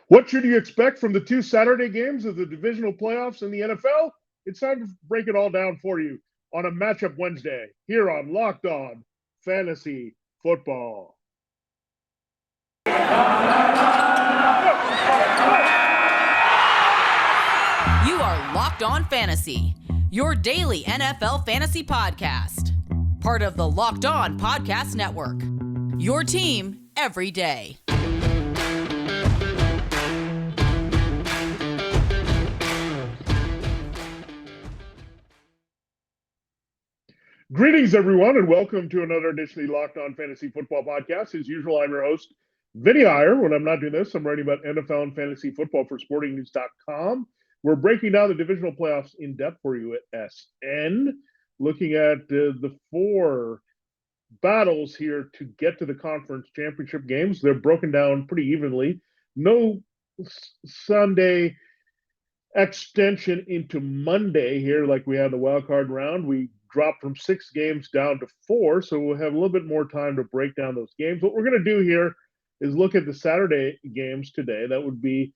What should you expect from the two Saturday games of the divisional playoffs in the NFL? It's time to break it all down for you on a Matchup Wednesday here on Locked On Fantasy Football. You are Locked On Fantasy, your daily NFL fantasy podcast. Part of the Locked On Podcast Network, your team every day. Greetings, everyone, and welcome to another edition of the Locked On Fantasy Football Podcast. As usual, I'm your host, Vinnie Iyer. When I'm not doing this, I'm writing about NFL and fantasy football for sportingnews.com. We're breaking down the divisional playoffs in depth for you at SN, looking at the four battles here to get to the conference championship games. They're broken down pretty evenly. No Sunday extension into Monday here like we had the wild card round. We dropped from 6 games down to 4, so we'll have a little bit more time to break down those games. What we're going to do here is look at the Saturday games today. That would be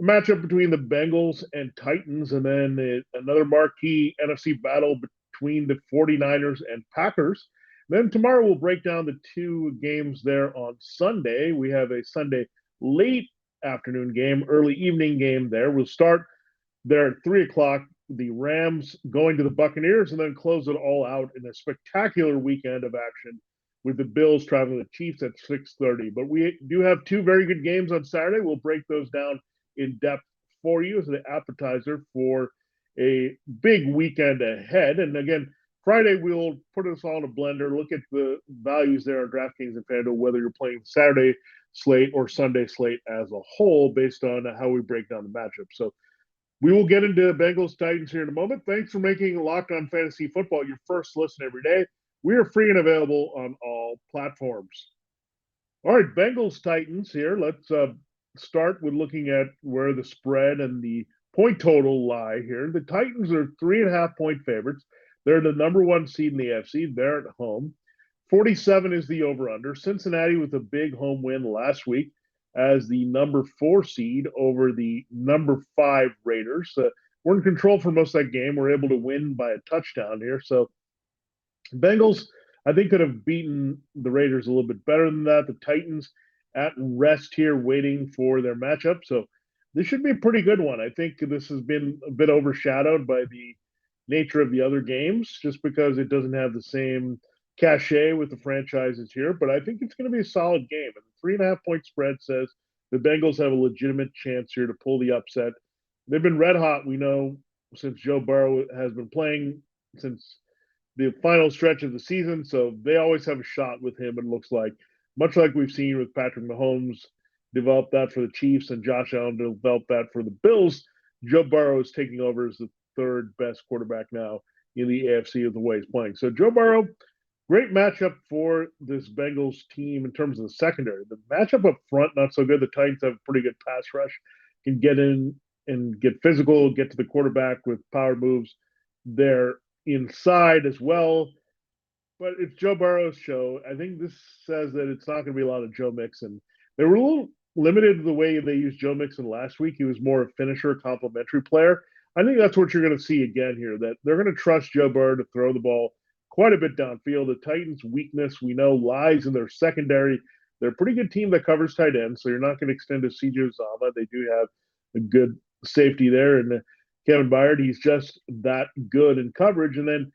a matchup between the Bengals and Titans, and then another marquee NFC battle between the 49ers and Packers. Then tomorrow we'll break down the two games there on Sunday. We have a Sunday late afternoon game, early evening game there. We'll start there at 3 o'clock, the Rams going to the Buccaneers, and then close it all out in a spectacular weekend of action with the Bills traveling to the Chiefs at 6:30. But we do have two very good games on Saturday. We'll break those down in depth for you as an appetizer for a big weekend ahead. And again, Friday, we'll put this all in a blender, look at the values there on DraftKings and FanDuel, whether you're playing Saturday slate or Sunday slate as a whole based on how we break down the matchup. So we will get into Bengals Titans here in a moment. Thanks for making Locked On Fantasy Football your first listen every day. We are free and available on all platforms. All right, Bengals Titans here. Let's start with looking at where the spread and the point total lie here. The Titans are 3.5-point favorites. They're the number one seed in the AFC. They're at home. 47 is the over-under. Cincinnati with a big home win last week as the number 4 seed over the number 5 Raiders. We're in control for most of that game. We're able to win by a touchdown here. So Bengals, I think, could have beaten the Raiders a little bit better than that. The Titans at rest here waiting for their matchup. So this should be a pretty good one. I think this has been a bit overshadowed by the nature of the other games just because it doesn't have the same cachet with the franchises here, but I think it's going to be a solid game. And the 3.5-point spread says the Bengals have a legitimate chance here to pull the upset. They've been red hot, we know, since Joe Burrow has been playing since the final stretch of the season, so they always have a shot with him, it looks like. Much like we've seen with Patrick Mahomes develop that for the Chiefs and Josh Allen develop that for the Bills, Joe Burrow is taking over as the third best quarterback now in the AFC of the way he's playing. So Joe Burrow, great matchup for this Bengals team in terms of the secondary. The matchup up front, not so good. The Titans have a pretty good pass rush, can get in and get physical, get to the quarterback with power moves. They're inside as well. But it's Joe Burrow's show. I think this says that it's not going to be a lot of Joe Mixon. They were a little limited the way they used Joe Mixon last week. He was more a finisher, complimentary player. I think that's what you're going to see again here, that they're going to trust Joe Burrow to throw the ball quite a bit downfield. The Titans' weakness, we know, lies in their secondary. They're a pretty good team that covers tight ends, so you're not going to extend to C.J. Uzama. They do have a good safety there. And Kevin Byard, he's just that good in coverage. And then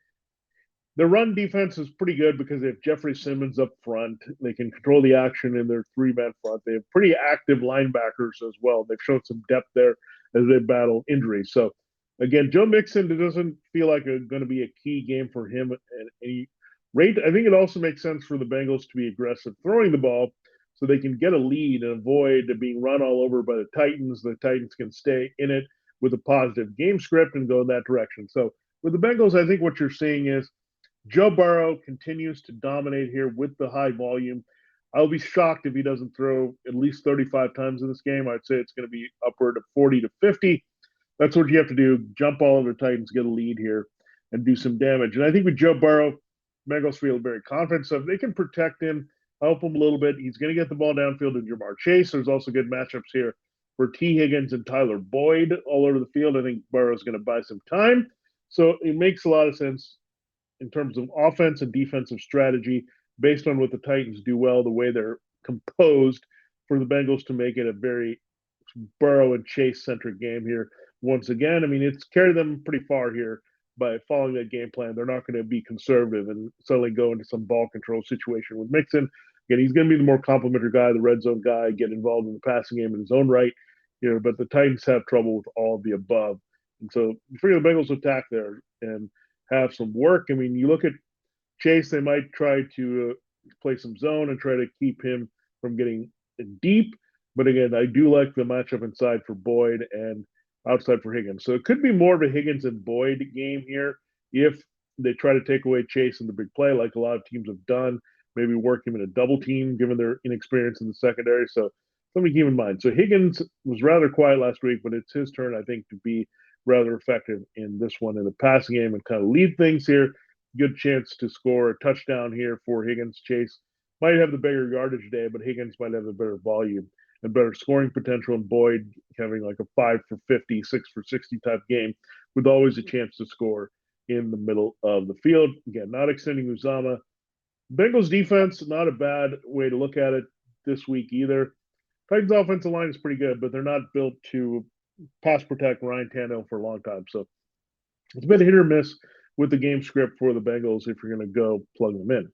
the run defense is pretty good because they have Jeffrey Simmons up front. They can control the action in their 3-man front. They have pretty active linebackers as well. They've shown some depth there as they battle injuries. So, again, Joe Mixon, it doesn't feel like it's going to be a key game for him at any rate. I think it also makes sense for the Bengals to be aggressive throwing the ball so they can get a lead and avoid being run all over by the Titans. The Titans can stay in it with a positive game script and go in that direction. So with the Bengals, I think what you're seeing is Joe Burrow continues to dominate here with the high volume. I'll be shocked if he doesn't throw at least 35 times in this game. I'd say it's going to be upward of 40 to 50. That's what you have to do. Jump all over the Titans, get a lead here, and do some damage. And I think with Joe Burrow, Bengals feel very confident. So if they can protect him, help him a little bit, he's going to get the ball downfield to Jamar Chase. There's also good matchups here for T. Higgins and Tyler Boyd all over the field. I think Burrow's going to buy some time. So it makes a lot of sense in terms of offense and defensive strategy based on what the Titans do well, the way they're composed, for the Bengals to make it a very Burrow and Chase centric game here once again. I mean, it's carried them pretty far here by following that game plan. They're not going to be conservative and suddenly go into some ball control situation with Mixon. Again, he's going to be the more complimentary guy, the red zone guy, get involved in the passing game in his own right here. But the Titans have trouble with all of the above. And so you figure the Bengals attack there and have some work. I mean, you look at Chase, they might try to play some zone and try to keep him from getting deep. But again, I do like the matchup inside for Boyd and outside for Higgins. So it could be more of a Higgins and Boyd game here if they try to take away Chase in the big play, like a lot of teams have done. Maybe work him in a double team, given their inexperience in the secondary. So something to keep in mind. So Higgins was rather quiet last week, but it's his turn, I think, to be rather effective in this one in the passing game and kind of lead things here. Good chance to score a touchdown here for Higgins. Chase might have the bigger yardage day, but Higgins might have the better volume and better scoring potential, and Boyd having like a 5 for 50, 6 for 60 type game with always a chance to score in the middle of the field. Again, not extending Uzama. Bengals defense, not a bad way to look at it this week either. Titans offensive line is pretty good, but they're not built to pass protect Ryan Tannehill for a long time. So it's been hit or miss with the game script for the Bengals if you're going to go plug them in.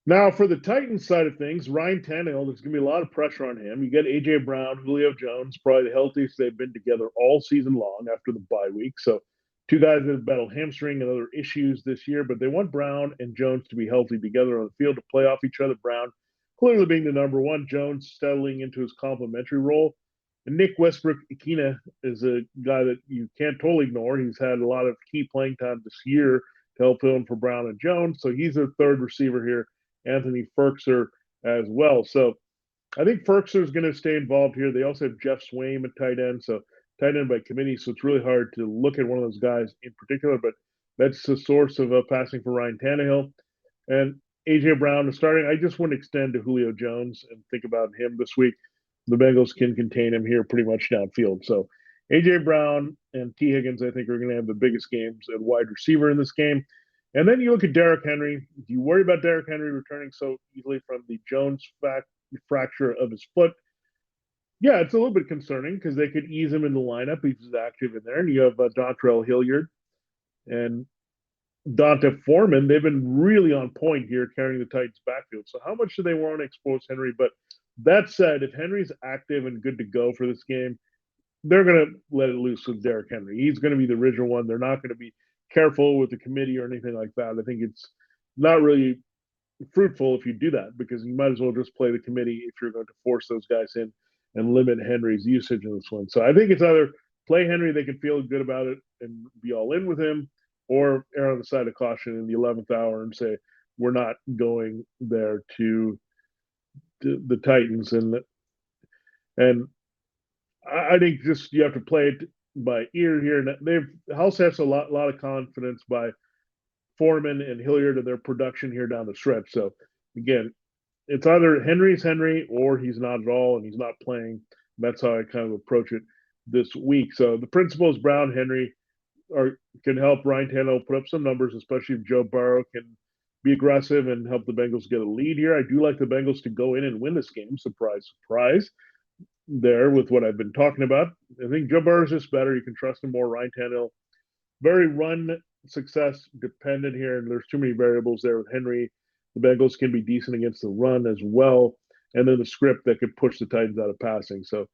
Now, for the Titans side of things, Ryan Tannehill, there's going to be a lot of pressure on him. You get A.J. Brown, Julio Jones, probably the healthiest they've been together all season long after the bye week. So two guys that have battled hamstring and other issues this year, but they want Brown and Jones to be healthy together on the field to play off each other. Brown clearly being the number one, Jones settling into his complementary role. And Nick Westbrook-Ikhine is a guy that you can't totally ignore. He's had a lot of key playing time this year to help fill in for Brown and Jones. So he's a third receiver here. Anthony Ferkser as well. So I think Ferkser is going to stay involved here. They also have Jeff Swaim at tight end, so tight end by committee. So it's really hard to look at one of those guys in particular, but that's the source of passing for Ryan Tannehill. And A.J. Brown is starting. I just wouldn't extend to Julio Jones and think about him this week. The Bengals can contain him here pretty much downfield. So A.J. Brown and T. Higgins, I think, are going to have the biggest games at wide receiver in this game. And then you look at Derrick Henry. Do you worry about Derrick Henry returning so easily from the Jones fracture of his foot? Yeah, it's a little bit concerning because they could ease him in the lineup. He's active in there. And you have Dontrell Hilliard and Dante Foreman. They've been really on point here carrying the Titans backfield. So how much do they want to expose Henry? But that said, if Henry's active and good to go for this game, they're going to let it loose with Derrick Henry. He's going to be the original one. They're not going to be careful with the committee or anything like that. I think it's not really fruitful if you do that because you might as well just play the committee if you're going to force those guys in and limit Henry's usage in this one. So I think it's either play Henry, they can feel good about it and be all in with him, or err on the side of caution in the 11th hour and say, we're not going there to the Titans. And I think just you have to play it by ear here. And House has a lot of confidence by Foreman and Hilliard and their production here down the stretch. So again, it's either Henry's Henry or he's not at all and he's not playing. That's how I kind of approach it this week. So the principles Brown, Henry can help Ryan Tannehill put up some numbers, especially if Joe Burrow can be aggressive and help the Bengals get a lead here. I do like the Bengals to go in and win this game. Surprise, surprise. There with what I've been talking about. I think Joe Burrow is just better. You can trust him more. Ryan Tannehill, very run success dependent here, and there's too many variables there with Henry. The Bengals can be decent against the run as well, and then the script that could push the Titans out of passing. So,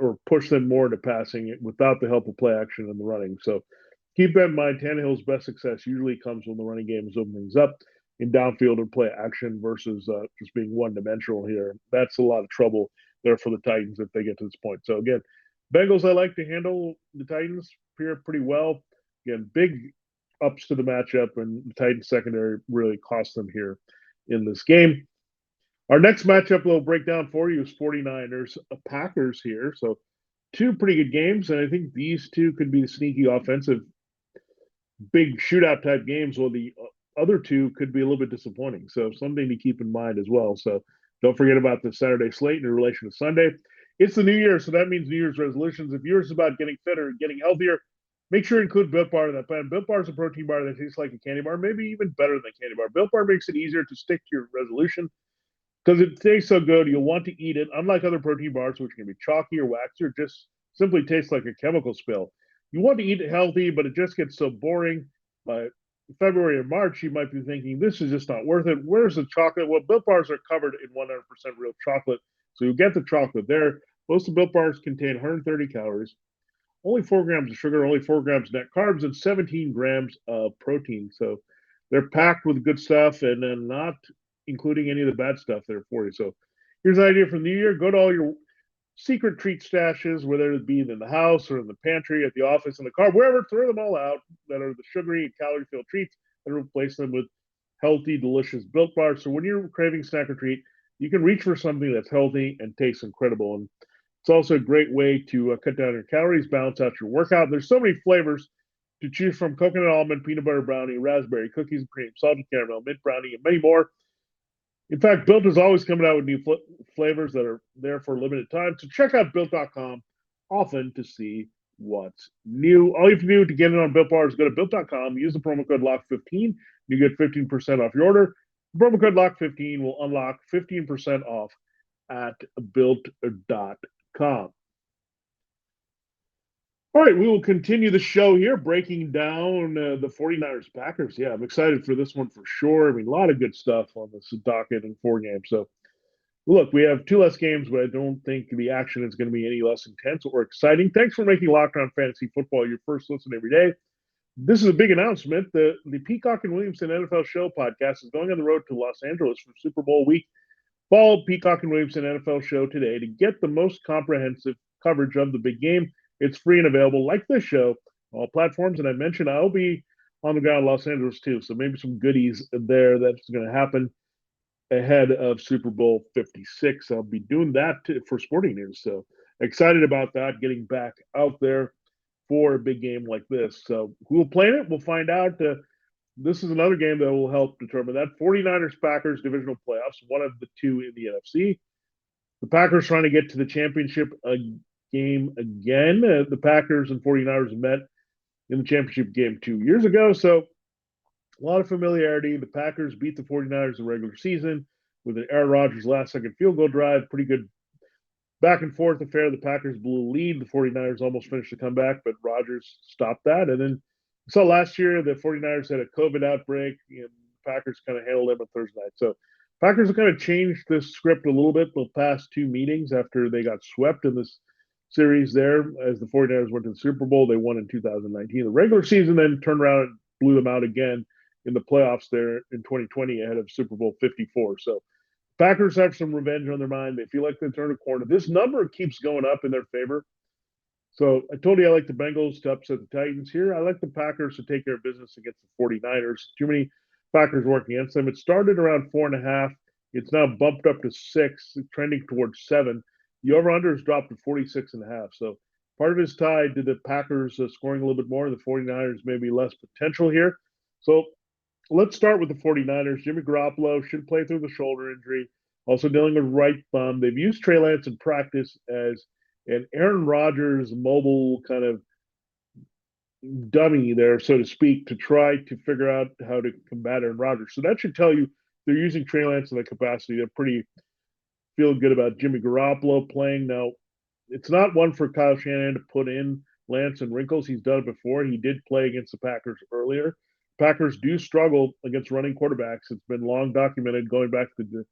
or push them more into passing without the help of play action and the running. So, keep that in mind. Tannehill's best success usually comes when the running game is opening things up in downfield and play action versus just being one-dimensional here. That's a lot of trouble there for the Titans if they get to this point. So again, Bengals, I like to handle the Titans here pretty well. Again, big ups to the matchup, and the Titans secondary really cost them here in this game. Our next matchup we'll break down for you is 49ers-Packers here. So two pretty good games, and I think these two could be sneaky offensive, big shootout type games, while the other two could be a little bit disappointing. So something to keep in mind as well. So don't forget about the Saturday slate in relation to Sunday. It's the new year, so that means New Year's resolutions. If yours is about getting fitter and getting healthier, make sure you include Built Bar in that plan. Built Bar is a protein bar that tastes like a candy bar, maybe even better than a candy bar. Built Bar makes it easier to stick to your resolution because it tastes so good. You'll want to eat it, unlike other protein bars, which can be chalky or waxy or just simply taste like a chemical spill. You want to eat it healthy, but it just gets so boring. By February or March, you might be thinking, this is just not worth it. Where's the chocolate? Well, Built Bars are covered in 100% real chocolate, so you get the chocolate there. Most of Built Bars contain 130 calories, only 4 grams of sugar, only 4 grams net carbs, and 17 grams of protein. So they're packed with good stuff and then not including any of the bad stuff there for you. So here's an idea for the new year. Go to all your secret treat stashes, whether it be in the house or in the pantry, at the office, in the car, wherever, throw them all out that are the sugary and calorie-filled treats and replace them with healthy, delicious Built Bars. So when you're craving snack or treat, you can reach for something that's healthy and tastes incredible. And it's also a great way to cut down your calories, balance out your workout. There's so many flavors to choose from: coconut almond, peanut butter brownie, raspberry, cookies and cream, salted caramel, mint brownie, and many more. In fact, Built is always coming out with new flavors that are there for a limited time. So check out Built.com often to see what's new. All you have to do to get in on Built Bars is go to Built.com, use the promo code LOCK15, you get 15% off your order. The promo code LOCK15 will unlock 15% off at Built.com. All right, we will continue the show here, breaking down the 49ers-Packers. Yeah, I'm excited for this one for sure. I mean, a lot of good stuff on this docket in 4 games. So, look, we have 2 less games, but I don't think the action is going to be any less intense or exciting. Thanks for making Locked On Fantasy Football your first listen every day. This is a big announcement. The Peacock and Williamson NFL Show podcast is going on the road to Los Angeles for Super Bowl week. Follow Peacock and Williamson NFL Show today to get the most comprehensive coverage of the big game. It's free and available, like this show, all platforms. And I mentioned I'll be on the ground in Los Angeles too, so maybe some goodies there that's going to happen ahead of Super Bowl 56. I'll be doing that for Sporting News, so excited about that, getting back out there for a big game like this. So who will play in it? We'll find out. This is another game that will help determine that. 49ers-Packers divisional playoffs, one of the 2 in the NFC. The Packers trying to get to the championship game again. The Packers and 49ers met in the championship game 2 years ago, so a lot of familiarity. The Packers beat the 49ers in the regular season with an Aaron Rodgers last-second field goal drive. Pretty good back-and-forth affair. The Packers blew a lead. The 49ers almost finished the comeback, but Rodgers stopped that. And then we saw last year the 49ers had a COVID outbreak, and the Packers kind of handled them on Thursday night. So Packers have kind of changed this script a little bit the past 2 meetings after they got swept in this series there. As the 49ers went to the Super Bowl, they won in 2019. The regular season then turned around and blew them out again in the playoffs there in 2020 ahead of Super Bowl 54. So Packers have some revenge on their mind. They feel like they turned a corner. This number keeps going up in their favor. So I told you I like the Bengals to upset the Titans here. I like the Packers to take care of business against the 49ers. Too many Packers working against them. It started around 4.5. It's now bumped up to 6, trending towards 7. The over-under has dropped to 46.5. So part of it is tied to the Packers scoring a little bit more. The 49ers maybe less potential here. So let's start with the 49ers. Jimmy Garoppolo should play through the shoulder injury. Also dealing with right thumb. They've used Trey Lance in practice as an Aaron Rodgers mobile kind of dummy there, so to speak, to try to figure out how to combat Aaron Rodgers. So that should tell you they're using Trey Lance in that capacity. They're pretty feel good about Jimmy Garoppolo playing. Now, it's not one for Kyle Shanahan to put in Lance and wrinkles. He's done it before. He did play against the Packers earlier. Packers do struggle against running quarterbacks. It's been long documented going back to the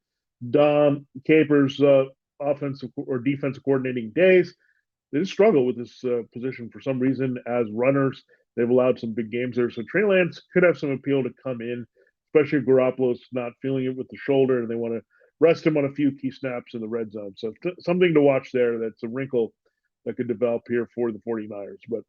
Dom Capers offensive or defensive coordinating days. They just struggle with this position for some reason as runners. They've allowed some big games there. So Trey Lance could have some appeal to come in, especially if Garoppolo's not feeling it with the shoulder and they want to rest him on a few key snaps in the red zone. So something to watch there. That's a wrinkle that could develop here for the 49ers. But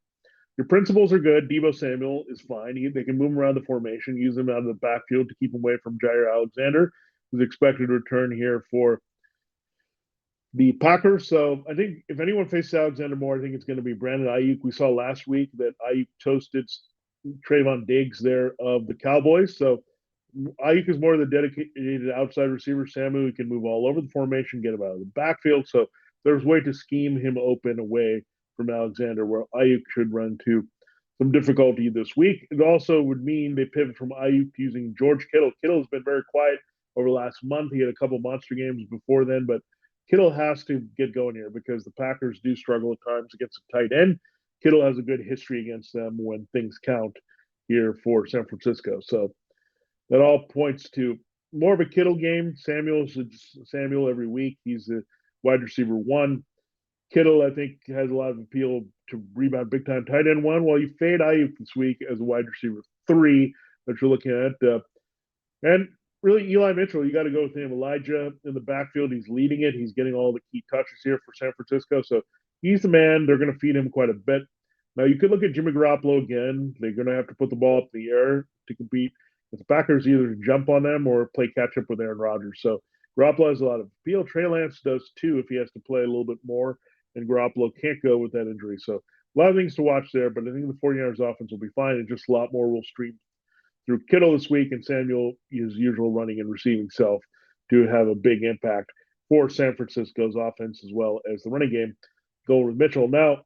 your principles are good. Deebo Samuel is fine. They can move him around the formation, use him out of the backfield to keep him away from Jair Alexander, who's expected to return here for the Packers. So I think if anyone faces Alexander more, I think it's going to be Brandon Ayuk. We saw last week that Ayuk toasted Trayvon Diggs there of the Cowboys. So Ayuk is more the dedicated outside receiver. Samu can move all over the formation, get him out of the backfield. So there's a way to scheme him open away from Alexander, where Ayuk should run to some difficulty this week. It also would mean they pivot from Ayuk using George Kittle. Kittle's been very quiet over the last month. He had a couple monster games before then, but Kittle has to get going here because the Packers do struggle at times against a tight end. Kittle has a good history against them when things count here for San Francisco. So that all points to more of a Kittle game. Samuel every week. He's the wide receiver one. Kittle, I think, has a lot of appeal to rebound big time tight end one, while you fade Ayuk this week as a wide receiver three that you're looking at. And really, Eli Mitchell, you got to go with him. Elijah in the backfield, he's leading it. He's getting all the key touches here for San Francisco. So he's the man. They're going to feed him quite a bit. Now, you could look at Jimmy Garoppolo again. They're going to have to put the ball up in the air to compete. If the Packers either jump on them or play catch up with Aaron Rodgers. So Garoppolo has a lot of appeal. Trey Lance does too if he has to play a little bit more. And Garoppolo can't go with that injury. So a lot of things to watch there, but I think the 49ers offense will be fine, and just a lot more will stream through Kittle this week, and Samuel, his usual running and receiving self, to have a big impact for San Francisco's offense as well as the running game going with Mitchell. Now,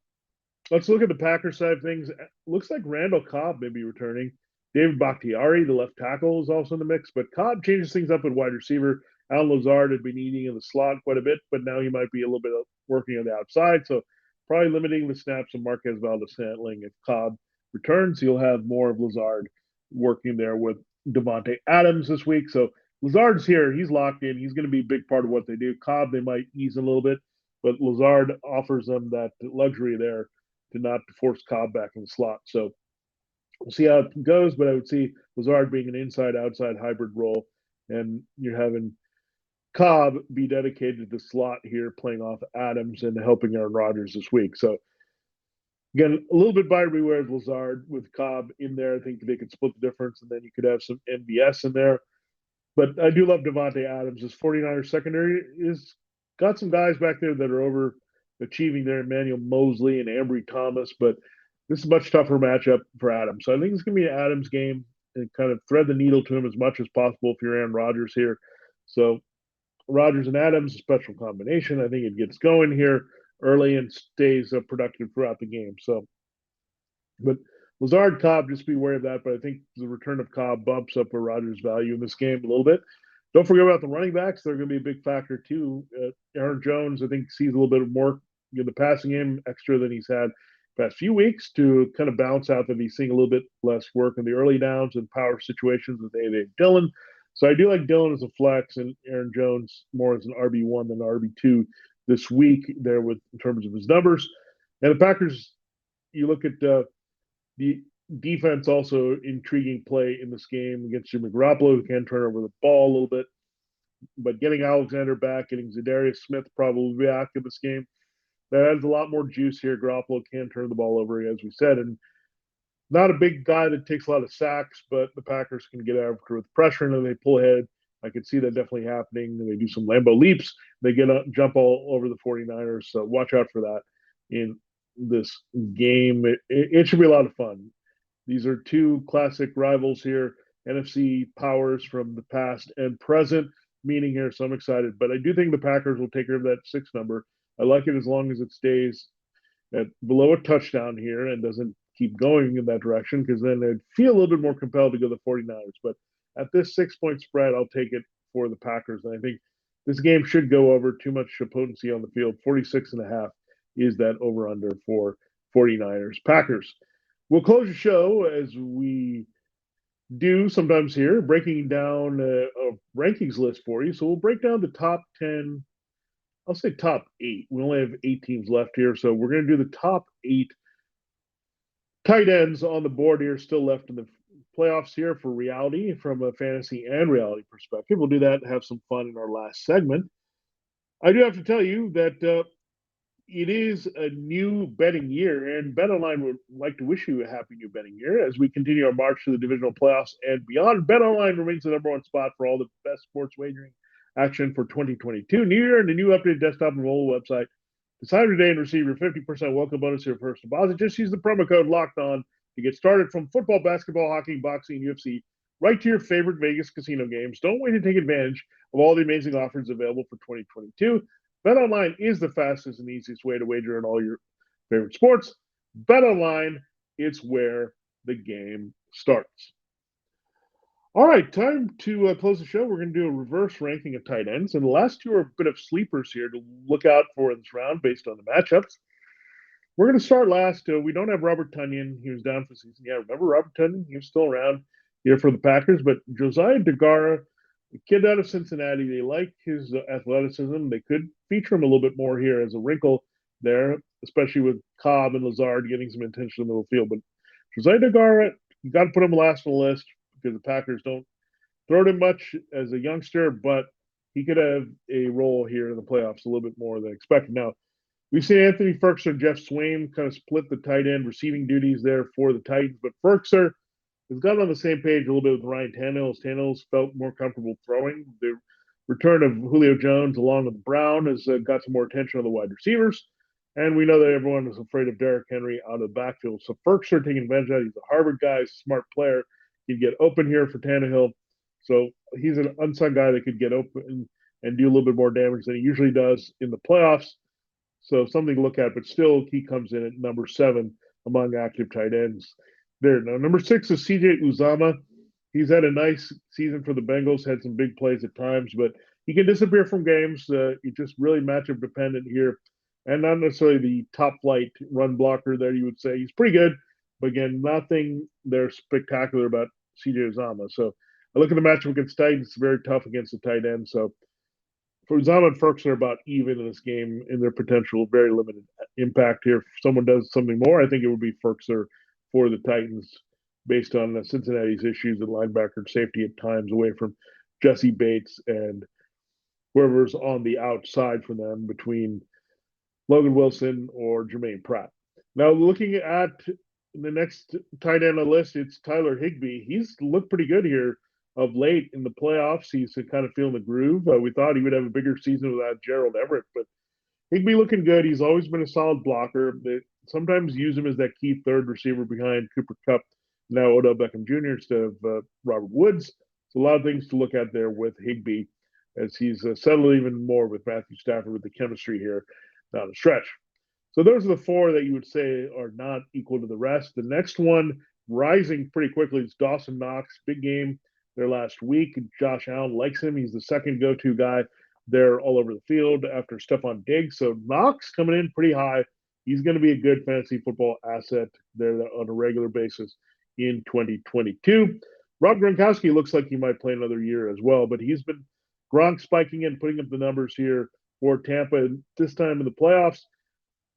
let's look at the Packers side of things. Looks like Randall Cobb may be returning. David Bakhtiari, the left tackle, is also in the mix, but Cobb changes things up at wide receiver. Alan Lazard had been eating in the slot quite a bit, but now he might be a little bit working on the outside. So probably limiting the snaps of Marquez Valdes-Scantling. If Cobb returns, he'll have more of Lazard working there with Devontae Adams this week. So Lazard's here. He's locked in. He's going to be a big part of what they do. Cobb, they might ease a little bit, but Lazard offers them that luxury there to not force Cobb back in the slot. So we'll see how it goes, but I would see Lazard being an inside-outside hybrid role, and you're having Cobb be dedicated to the slot here, playing off Adams and helping Aaron Rodgers this week. So again, a little bit buyer beware of Lazard with Cobb in there. I think they could split the difference, and then you could have some MBS in there. But I do love Devontae Adams. This 49ers secondary is got some guys back there that are overachieving there, Emmanuel Mosley and Ambry Thomas, but this is a much tougher matchup for Adams. So I think it's going to be an Adams game and kind of thread the needle to him as much as possible if you're Aaron Rodgers here. So Rodgers and Adams, a special combination. I think it gets going here early and stays productive throughout the game. So, but Lazard, Cobb, just be aware of that. But I think the return of Cobb bumps up Rodgers' value in this game a little bit. Don't forget about the running backs. They're going to be a big factor too. Aaron Jones, I think, sees a little bit more in the passing game extra than he's had the past few weeks to kind of balance out that he's seeing a little bit less work in the early downs and power situations with A.J. Dillon. So I do like Dillon as a flex and Aaron Jones more as an RB1 than RB2 this week there with in terms of his numbers. And the Packers, you look at the defense, also intriguing play in this game against Jimmy Garoppolo, who can turn over the ball a little bit. But getting Alexander back, getting Zadarius Smith probably back in this game, that adds a lot more juice here. Garoppolo can turn the ball over, as we said, and not a big guy that takes a lot of sacks, but the Packers can get after with pressure and then they pull ahead. I could see that definitely happening. They do some Lambeau leaps. They get up, jump all over the 49ers. So watch out for that in this game. It should be a lot of fun. These are two classic rivals here, NFC powers from the past and present meaning here. So I'm excited. But I do think the Packers will take care of that 6 number. I like it as long as it stays at below a touchdown here and doesn't keep going in that direction, because then I'd feel a little bit more compelled to go the 49ers. But at this 6-point spread, I'll take it for the Packers. And I think this game should go over. Too much potency on the field. 46.5 is that over-under for 49ers. Packers. We'll close the show as we do sometimes here, breaking down a rankings list for you. So we'll break down the top 10, I'll say top 8. We only have 8 teams left here, so we're going to do the top 8 tight ends on the board here, still left in the playoffs here for reality, from a fantasy and reality perspective. We'll do that and have some fun in our last segment. I do have to tell you that it is a new betting year, and BetOnline would like to wish you a happy new betting year as we continue our march to the divisional playoffs and beyond. BetOnline remains the number one spot for all the best sports wagering action for 2022. New year and a new updated desktop and mobile website. Decide today and receive your 50% welcome bonus to your first deposit. Just use the promo code LOCKEDON to get started, from football, basketball, hockey, boxing, UFC, right to your favorite Vegas casino games. Don't wait to take advantage of all the amazing offers available for 2022. BetOnline is the fastest and easiest way to wager on all your favorite sports. BetOnline, it's where the game starts. All right, time to close the show. We're going to do a reverse ranking of tight ends, and the last two are a bit of sleepers here to look out for in this round based on the matchups. We're going to start last. We don't have Robert Tonyan. He was down for the season. Yeah, remember Robert Tonyan? He was still around here for the Packers. But Josiah DeGara, the kid out of Cincinnati, they like his athleticism. They could feature him a little bit more here as a wrinkle there, especially with Cobb and Lazard getting some attention in the middle field. But Josiah DeGara, you got to put him last on the list because the Packers don't throw him much as a youngster, but he could have a role here in the playoffs a little bit more than expected. Now, we've seen Anthony Ferguson and Jeff Swaim kind of split the tight end receiving duties there for the Titans, but Ferguson has gotten on the same page a little bit with Ryan Tannehill. Tannehill's felt more comfortable throwing. The return of Julio Jones along with Brown has got some more attention on the wide receivers. And we know that everyone is afraid of Derrick Henry out of the backfield. So Ferguson taking advantage of that. He's a Harvard guy. He's a smart player. He'd get open here for Tannehill. So he's an unsung guy that could get open and do a little bit more damage than he usually does in the playoffs. So something to look at, but still he comes in at number 7 among active tight ends there. Now, number 6 is CJ Uzama. He's had a nice season for the Bengals, had some big plays at times, but he can disappear from games. He's just really matchup dependent here, and not necessarily the top flight run blocker there, you would say. He's pretty good, but again, nothing there spectacular about CJ Uzama. So I look at the matchup against Titans, it's very tough against the tight end. So for Uzama and Ferguson are about even in this game in their potential, very limited impact here. If someone does something more, I think it would be Ferguson for the Titans based on Cincinnati's issues at linebacker safety at times away from Jesse Bates and whoever's on the outside for them between Logan Wilson or Jermaine Pratt. Now, looking at the next tight end on the list, it's Tyler Higby. He's looked pretty good here of late in the playoffs. He's kind of feeling the groove. We thought he would have a bigger season without Gerald Everett, but Higby looking good. He's always been a solid blocker. They sometimes use him as that key third receiver behind Cooper Kupp, now Odell Beckham Jr. instead of Robert Woods. So a lot of things to look at there with Higby as he's settled even more with Matthew Stafford with the chemistry here down the stretch. So those are the 4 that you would say are not equal to the rest. The next one rising pretty quickly is Dawson Knox. Big game there last week. Josh Allen likes him. He's the second go-to guy there all over the field after Stephon Diggs. So Knox coming in pretty high. He's going to be a good fantasy football asset there on a regular basis in 2022. Rob Gronkowski looks like he might play another year as well, but he's been Gronk spiking in, putting up the numbers here for Tampa. This time in the playoffs,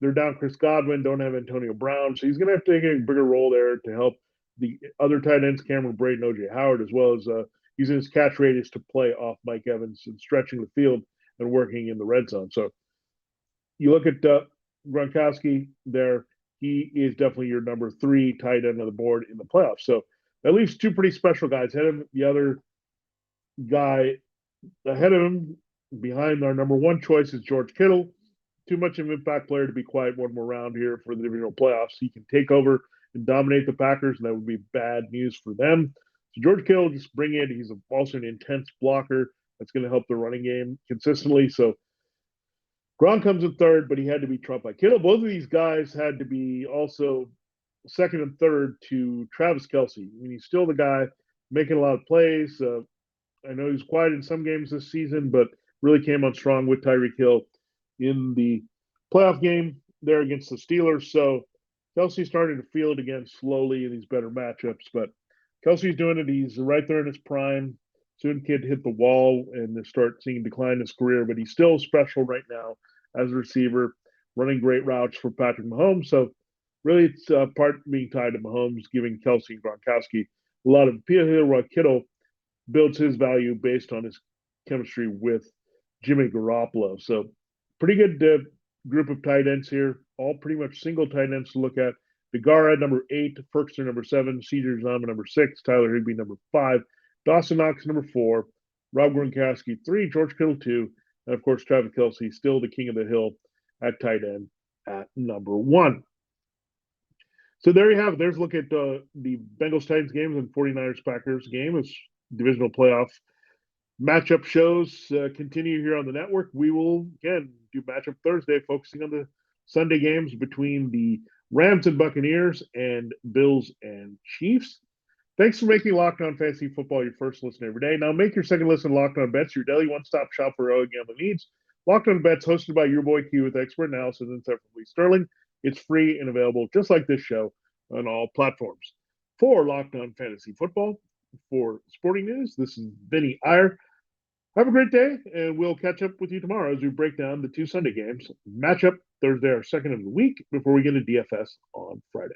they're down Chris Godwin, don't have Antonio Brown, so he's going to have to take a bigger role there to help the other tight ends, Cameron Brate and O.J. Howard, as well as using his catch radius to play off Mike Evans and stretching the field and working in the red zone. So you look at Gronkowski there, he is definitely your number 3 tight end of the board in the playoffs. So at least 2 pretty special guys ahead of him. The other guy ahead of him, behind our number 1 choice, is George Kittle. Too much of an impact player to be quiet one more round here for the divisional playoffs. He can take over and dominate the Packers, and that would be bad news for them. So George Kittle, just bring in. He's also an intense blocker that's going to help the running game consistently. So Gronk comes in third, but he had to be trumped by Kittle. Both of these guys had to be also second and third to Travis Kelce. I mean, he's still the guy making a lot of plays. I know he's quiet in some games this season, but really came on strong with Tyreek Hill in the playoff game there against the Steelers. So Kelce's starting to feel it again slowly in these better matchups, but Kelce's doing it. He's right there in his prime. Soon kid hit the wall and start seeing decline in his career, but he's still special right now as a receiver, running great routes for Patrick Mahomes. So really it's part being tied to Mahomes, giving Kelce and Gronkowski a lot of appeal here, while Kittle builds his value based on his chemistry with Jimmy Garoppolo. So pretty good group of tight ends here, all pretty much single tight ends to look at. DeGara, number 8, Ferguson, number 7, CJ Uzama, number 6, Tyler Higby, number 5, Dawson Knox, number 4, Rob Gronkowski, 3, George Kittle, 2, and of course, Travis Kelce, still the king of the hill at tight end at number 1. So there you have it. There's a look at the Bengals Titans games and 49ers Packers game. It's divisional playoff matchup shows continue here on the network. We will, again, do Matchup Thursday, focusing on the Sunday games between the Rams and Buccaneers and Bills and Chiefs. Thanks for making Locked On Fantasy Football your first listen every day. Now make your second listen Locked On Bets, your daily one-stop shop for all gambling needs. Locked On Bets, hosted by your boy Q with expert analysis and insight from Lee Sterling. It's free and available, just like this show, on all platforms. For Locked On Fantasy Football, for Sporting News, this is Vinnie Iyer. Have a great day, and we'll catch up with you tomorrow as we break down the two Sunday games. Matchup Thursday, our second of the week, before we get to DFS on Friday.